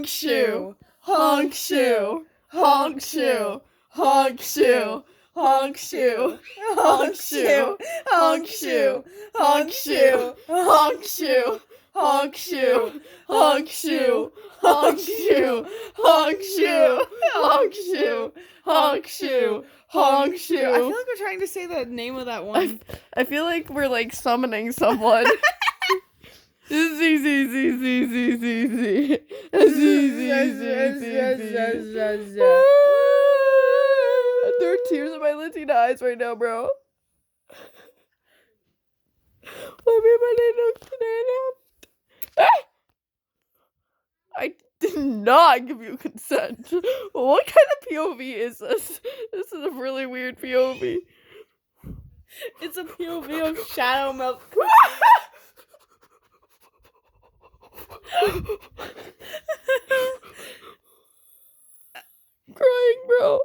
shoe, honk shoe, honk shoe, honk shoe, honk shoe, honk shoe, honk shoe, honk shoe, honk shoe, honk shoe, honk shoe, honk shoe, honk shoe, honk shoe, honk shoe, honk shoe. I feel like we're trying to say the name of that one. I feel like we're like summoning someone. Z Z Z Z Z Z Z Z. There are tears in my Latina eyes right now, bro. I did not give you consent. What kind of POV is this? This is a really weird POV. It's a POV of Shadow Milk. Crying, bro.